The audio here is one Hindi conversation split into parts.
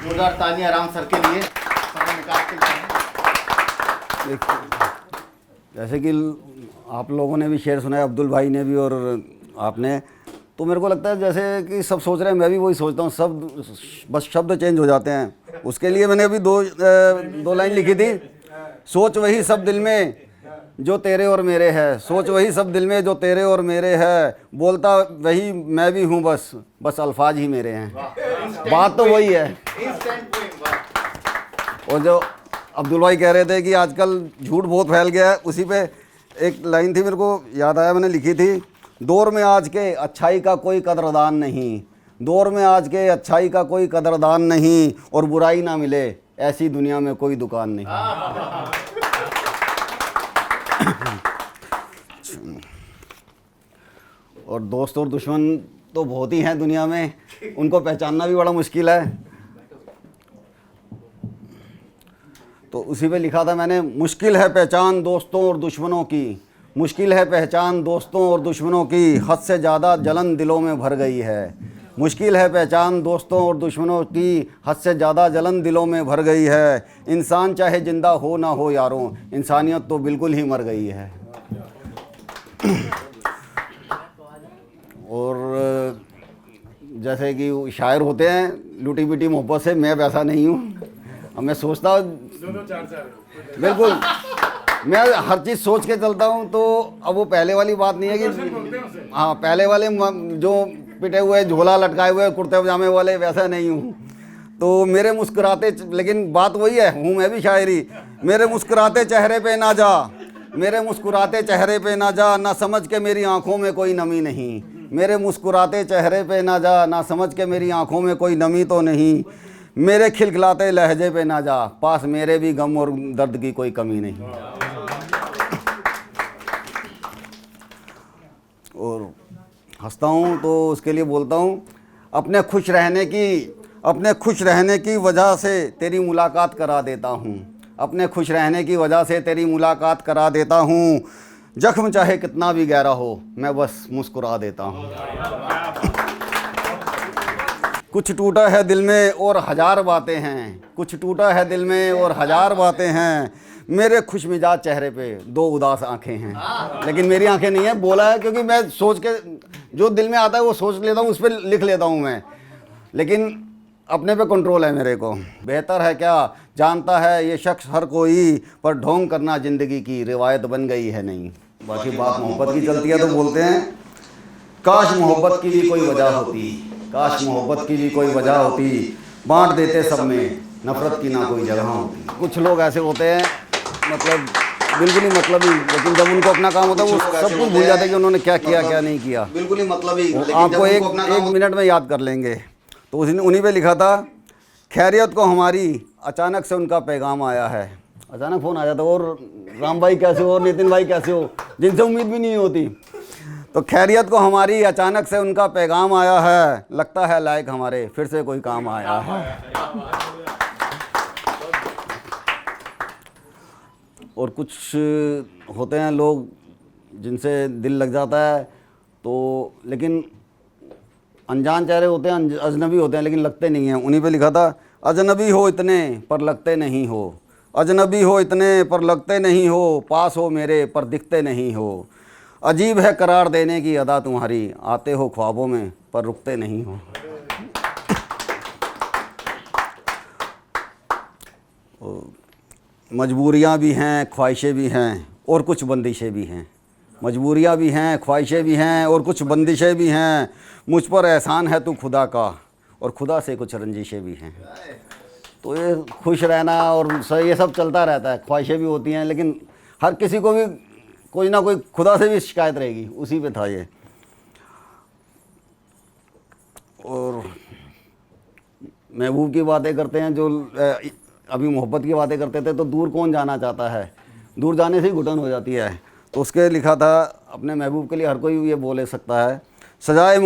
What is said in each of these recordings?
जोरदार तालियां राम सर के लिए। समय निकाल के लिए। जैसे कि आप लोगों ने भी शेर सुना है, अब्दुल भाई ने भी और आपने, तो मेरे को लगता है जैसे कि सब सोच रहे हैं, मैं भी वही सोचता हूँ, सब बस शब्द चेंज हो जाते हैं। उसके लिए मैंने अभी दो लाइन लिखी थी। सोच वही सब दिल में जो तेरे और मेरे है, सोच वही सब दिल में जो तेरे और मेरे है, बोलता वही मैं भी हूँ, बस अल्फाज ही मेरे हैं। बात तो वही है। और जो अब्दुल भाई कह रहे थे कि आजकल झूठ बहुत फैल गया है, उसी पे एक लाइन थी मेरे को याद आया, मैंने लिखी थी। दौर में आज के अच्छाई का कोई कदरदान नहीं, दौर में आज के अच्छाई का कोई कदरदान नहीं, और बुराई ना मिले ऐसी दुनिया में कोई दुकान नहीं। और दोस्त और दुश्मन तो बहुत ही हैं दुनिया में, उनको पहचानना भी बड़ा मुश्किल है। तो उसी पे लिखा था मैंने, मुश्किल है पहचान दोस्तों और दुश्मनों की, मुश्किल है पहचान दोस्तों और दुश्मनों की, हद से ज़्यादा जलन दिलों में भर गई है। मुश्किल है पहचान दोस्तों और दुश्मनों की, हद से ज़्यादा जलन दिलों में भर गई है। इंसान चाहे ज़िंदा हो ना हो यारों, इंसानियत तो बिल्कुल ही मर गई है। और जैसे कि शायर होते हैं लूटी पीटी मोहब्बत से, मैं वैसा नहीं हूँ। अब मैं सोचता हूँ बिल्कुल, मैं हर चीज़ सोच के चलता हूँ। तो अब वो पहले वाली बात नहीं है कि हाँ, पहले वाले जो पिटे हुए झोला लटकाए हुए कुर्ते पजामे वाले, वैसा नहीं हूँ। तो मेरे मुस्कुराते, लेकिन बात वही है, हूँ मैं भी शायरी। मेरे मुस्कुराते चेहरे पे ना जा, मेरे मुस्कुराते चेहरे पे ना जा, ना समझ के मेरी आंखों में कोई नमी नहीं। मेरे मुस्कुराते चेहरे पे ना जा, ना समझ के मेरी आंखों में कोई नमी तो नहीं। मेरे खिलखिलाते लहजे पे ना जा, पास मेरे भी गम और दर्द की कोई कमी नहीं। और हंसता हूँ तो उसके लिए बोलता हूँ, अपने खुश रहने की वजह से तेरी मुलाकात करा देता हूँ, अपने खुश रहने की वजह से तेरी मुलाकात करा देता हूँ। जख्म चाहे कितना भी गहरा हो, मैं बस मुस्कुरा देता हूँ। कुछ टूटा है दिल में और हजार बातें हैं, कुछ टूटा है दिल में और हजार बातें हैं। मेरे खुश मिजाज चेहरे पे दो उदास आंखें हैं, लेकिन मेरी आंखें नहीं है, बोला है क्योंकि मैं सोच के जो दिल में आता है वो सोच लेता हूँ, उस पर लिख लेता हूँ मैं, लेकिन अपने पे कंट्रोल है मेरे को। बेहतर है क्या जानता है ये शख्स हर कोई, पर ढोंग करना ज़िंदगी की रिवायत बन गई है नहीं। बाकी बात मोहब्बत की चलती है तो बोलते हैं, काश मोहब्बत की भी कोई वजह होती, काश मोहब्बत की भी कोई वजह होती, बांट देते सब में, नफ़रत की ना कोई जगह होती। कुछ लोग ऐसे होते हैं मतलब बिल्कुल ही मतलब ही, लेकिन जब उनको अपना काम होता है वो सब कुछ भूल जाते हैं कि उन्होंने क्या किया क्या नहीं किया, बिल्कुल ही मतलब ही। आपको एक मिनट में याद कर लेंगे। तो उन्हीं पे लिखा था, खैरियत को हमारी, अचानक से उनका पैगाम आया है। अचानक फ़ोन आ जाता है, और राम भाई कैसे हो, और नितिन भाई कैसे हो, जिनसे उम्मीद भी नहीं होती। तो खैरियत को हमारी, अचानक से उनका पैगाम आया है, लगता है लायक हमारे फिर से कोई काम आया है। और कुछ होते हैं लोग जिनसे दिल लग जाता है, तो लेकिन अनजान चेहरे होते हैं, अजनबी होते हैं, लेकिन लगते नहीं हैं। उन्हीं पे लिखा था, अजनबी हो इतने पर लगते नहीं हो, अजनबी हो इतने पर लगते नहीं हो, पास हो मेरे पर दिखते नहीं हो। अजीब है करार देने की अदा तुम्हारी, आते हो ख्वाबों में पर रुकते नहीं हो। मजबूरियाँ भी हैं, ख्वाहिशें भी हैं, और कुछ बंदिशें भी हैं। मजबूरियाँ भी हैं, ख्वाहिशें भी हैं, और कुछ बंदिशें भी हैं। मुझ पर एहसान है तू खुदा का, और खुदा से कुछ रंजिशें भी हैं। तो ये खुश रहना और ये सब चलता रहता है, ख्वाहिशें भी होती हैं, लेकिन हर किसी को भी कोई ना कोई खुदा से भी शिकायत रहेगी। उसी पे था ये। और महबूब की बातें करते हैं जो अभी मोहब्बत की बातें करते थे, तो दूर कौन जाना चाहता है, दूर जाने से ही घुटन हो जाती है। तो उसके लिखा था, अपने महबूब के लिए हर कोई ये बोल सकता है, सजाए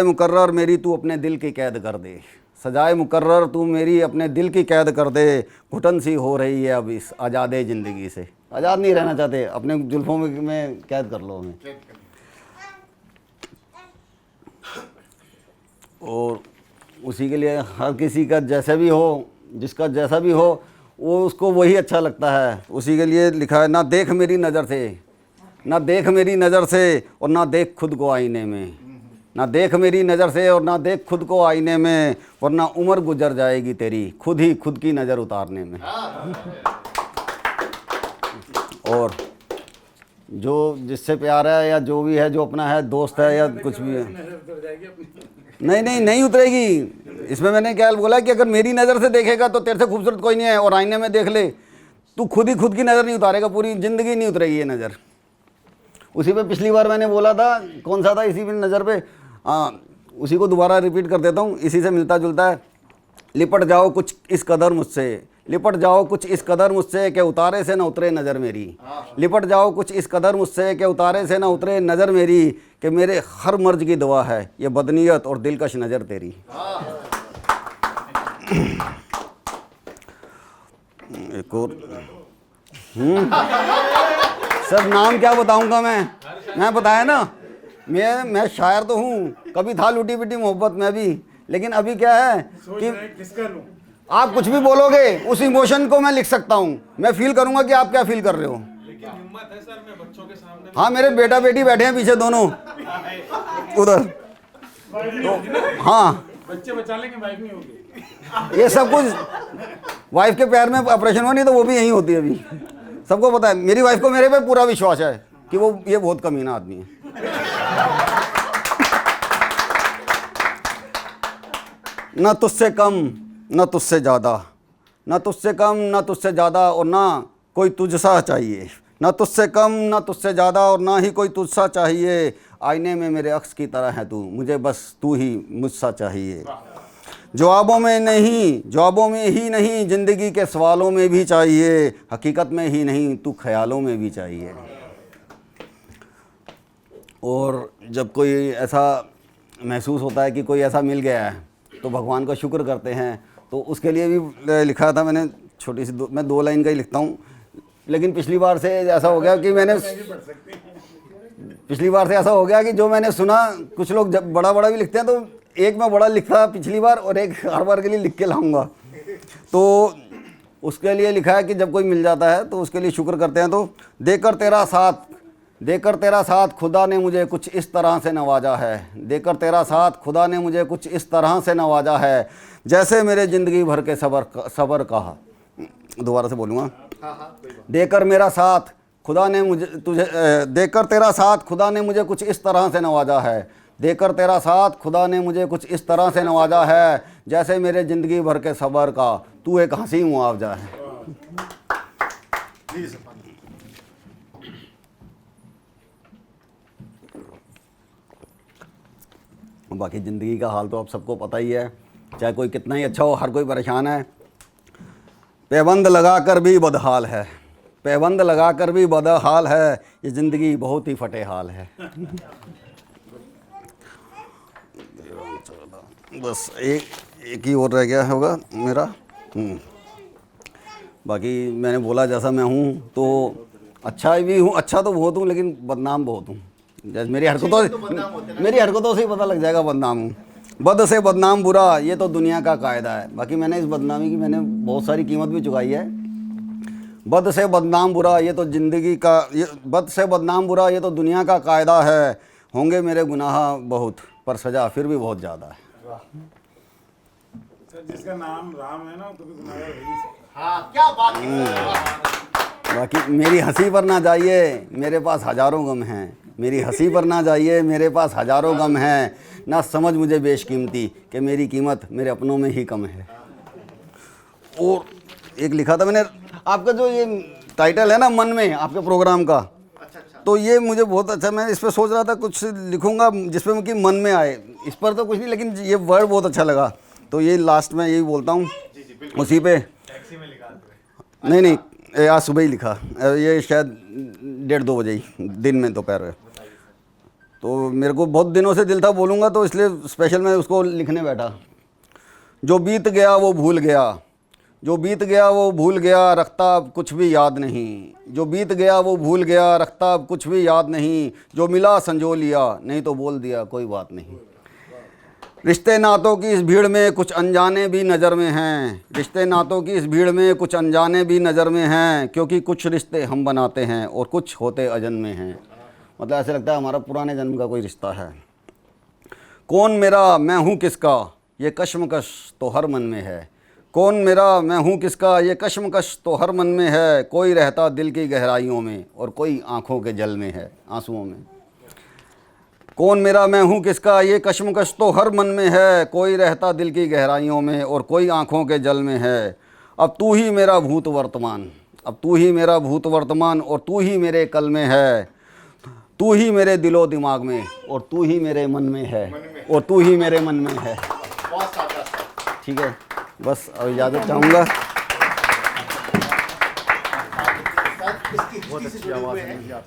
मुकर्रर मेरी तू अपने दिल की कैद कर दे, सजाए मुकर्रर तू मेरी अपने दिल की कैद कर दे। घुटन सी हो रही है अब इस आज़ादे ज़िंदगी से, आज़ाद नहीं रहना चाहते, अपने जुल्फ़ों में कैद कर लो हमें। और उसी के लिए हर किसी का जैसा भी हो, जिसका जैसा भी हो, वो उसको वही अच्छा लगता है। उसी के लिए लिखा है, ना देख मेरी नज़र से, ना देख मेरी नज़र से और ना देख खुद को आईने में, ना देख मेरी नज़र से और ना देख खुद को आईने में, वरना उम्र गुजर जाएगी तेरी खुद ही खुद की नज़र उतारने में। और जो जिससे प्यार है या जो भी है, जो अपना है, दोस्त है या कुछ भी है, नहीं नहीं नहीं उतरेगी। इसमें मैंने क्या बोला कि अगर मेरी नज़र से देखेगा तो तेरे से खूबसूरत कोई नहीं है, और आईने में देख ले, तू खुद ही खुद की नज़र नहीं उतारेगा, पूरी ज़िंदगी नहीं उतरेगी ये नज़र। उसी पे पिछली बार मैंने बोला था, कौन सा था, इसी पे नज़र पे, उसी को दोबारा रिपीट कर देता हूँ, इसी से मिलता जुलता है। लिपट जाओ कुछ इस कदर मुझसे, लिपट जाओ कुछ इस कदर मुझसे कि उतारे से ना उतरे नज़र मेरी, लिपट जाओ कुछ इस कदर मुझसे कि उतारे से ना उतरे नज़र मेरी, कि मेरे हर मर्ज की दुआ है ये बदनीयत और दिलकश नज़र तेरी। एक और सर नाम क्या बताऊंगा मैं बताया ना, मैं शायर तो हूँ, कभी था लूटी पिटी मोहब्बत में भी, लेकिन अभी क्या है कि आप कुछ भी बोलोगे उस इमोशन को मैं लिख सकता हूँ, मैं फील करूंगा कि आप क्या फील कर रहे हो। लेकिन हिम्मत है सर, मैं बच्चों के सामने। हाँ मेरे बेटा बेटी बैठे हैं पीछे दोनों उधर, तो हाँ बच्चे बचा लेंगे, वाइफ नहीं होगी। ये सब कुछ वाइफ के प्यार में ऑपरेशन हुआ नहीं तो वो भी यहीं होती है अभी, सबको पता है। मेरी वाइफ को मेरे पे पूरा विश्वास है कि वो ये बहुत कमीना आदमी है। ना तुझसे कम ना तुझसे ज़्यादा, ना तुझसे कम ना तुझसे ज़्यादा और ना कोई तुझसा चाहिए, ना तुझसे कम ना तुझसे ज़्यादा और ना ही कोई तुझसा चाहिए। आईने में मेरे अक्स की तरह है तू, मुझे बस तू ही मुझसा चाहिए। जवाबों में ही नहीं ज़िंदगी के सवालों में भी चाहिए, हकीकत में ही नहीं तू ख्यालों में भी चाहिए। और जब कोई ऐसा महसूस होता है कि कोई ऐसा मिल गया है तो भगवान का शुक्र करते हैं। तो उसके लिए भी लिखा था मैंने, छोटी सी मैं 2 लाइन का ही लिखता हूँ, लेकिन पिछली बार से ऐसा हो गया कि जो मैंने सुना, कुछ लोग जब बड़ा बड़ा भी लिखते हैं, तो एक मैं बड़ा लिखा पिछली बार और एक हर बार के लिए लिख के लाऊंगा। तो उसके लिए लिखा है कि जब कोई मिल जाता है तो उसके लिए शुक्र करते हैं। तो देकर तेरा साथ खुदा ने मुझे कुछ इस तरह से नवाजा है, देकर तेरा साथ खुदा ने मुझे कुछ इस तरह से नवाजा है, जैसे मेरे ज़िंदगी भर के सबर कहा। दोबारा से बोलूँगा, देकर मेरा साथ खुदा ने देकर तेरा साथ खुदा ने मुझे कुछ इस तरह से नवाजा है, देकर तेरा साथ खुदा ने मुझे कुछ इस तरह से नवाजा है, जैसे मेरे ज़िंदगी भर के सबर का तू एक हंसी मुआवजा है। बाकी ज़िंदगी का हाल तो आप सबको पता ही है, चाहे कोई कितना ही अच्छा हो, हर कोई परेशान है। पैबंद लगाकर भी बदहाल है, पैबंद लगाकर भी बदहाल है, ये ज़िंदगी बहुत ही फटे हाल है। बस एक ही और रह गया होगा मेरा। बाकी मैंने बोला जैसा मैं हूँ तो अच्छा भी हूँ, अच्छा तो बहुत हूँ, लेकिन बदनाम बहुत हूँ। जैसे मेरी हरकतों से ही पता लग जाएगा बदनाम हूँ। बद से बदनाम बुरा ये तो दुनिया का कायदा है। बाकी मैंने इस बदनामी की बहुत सारी कीमत भी चुकाई है। बद से बदनाम बुरा ये तो बद से बदनाम बुरा ये तो दुनिया का कायदा है। होंगे मेरे गुनाह बहुत पर सज़ा फिर भी बहुत ज़्यादा है। सर जिसका नाम राम है ना तो भी गुनाहगार है ही सर। हाँ क्या बात है। बाकी मेरी हंसी पर ना जाइए, मेरे पास हज़ारों गम हैं। मेरी हंसी पर ना जाइए, मेरे पास हज़ारों गम हैं। ना समझ मुझे बेशकीमती कि मेरी कीमत मेरे अपनों में ही कम है। और एक लिखा था मैंने, आपका जो ये टाइटल है ना मन में, आपके प्रोग्राम का, तो ये मुझे बहुत अच्छा, मैं इस पर सोच रहा था कुछ लिखूंगा जिसपे कि मन में आए। इस पर तो कुछ नहीं, लेकिन ये वर्ड बहुत अच्छा लगा, तो ये लास्ट में यही बोलता हूँ। उसी पे नहीं आज सुबह ही लिखा, ये शायद 1:30-2 बजे ही, दिन में दोपहर में। तो मेरे को बहुत दिनों से दिल था बोलूँगा, तो इसलिए स्पेशल मैं उसको लिखने बैठा। जो बीत गया वो भूल गया, जो बीत गया वो भूल गया, रखता अब कुछ भी याद नहीं। जो बीत गया वो भूल गया, रखता अब कुछ भी याद नहीं। जो मिला संजो लिया, नहीं तो बोल दिया कोई बात नहीं। रिश्ते नातों की इस भीड़ में कुछ अनजाने भी नज़र में हैं, रिश्ते नातों की इस भीड़ में कुछ अनजाने भी नज़र में हैं, क्योंकि कुछ रिश्ते हम बनाते हैं और कुछ होते अजन्मे हैं। मतलब ऐसे लगता है हमारा पुराने जन्म का कोई रिश्ता है। कौन मेरा मैं हूँ किसका, ये कश्मकश तो हर मन में है। कौन मेरा मैं हूँ किसका, ये कश्मकश तो हर मन में है। कोई रहता दिल की गहराइयों में और कोई आँखों के जल में है, आंसुओं में। कौन मेरा मैं हूँ किसका, ये कश्मकश तो हर मन में है। कोई रहता दिल की गहराइयों में और कोई आँखों के जल में है। अब तू ही मेरा भूत वर्तमान, अब तू ही मेरा भूत वर्तमान और तू ही मेरे कल में है। तू ही मेरे दिलो दिमाग में और तू ही मेरे मन में है, और तू ही मेरे मन में है। बहुत शानदार। ठीक है, बस अब इजाज़त चाहूँगा। इसकी से जुड़े हुए हैं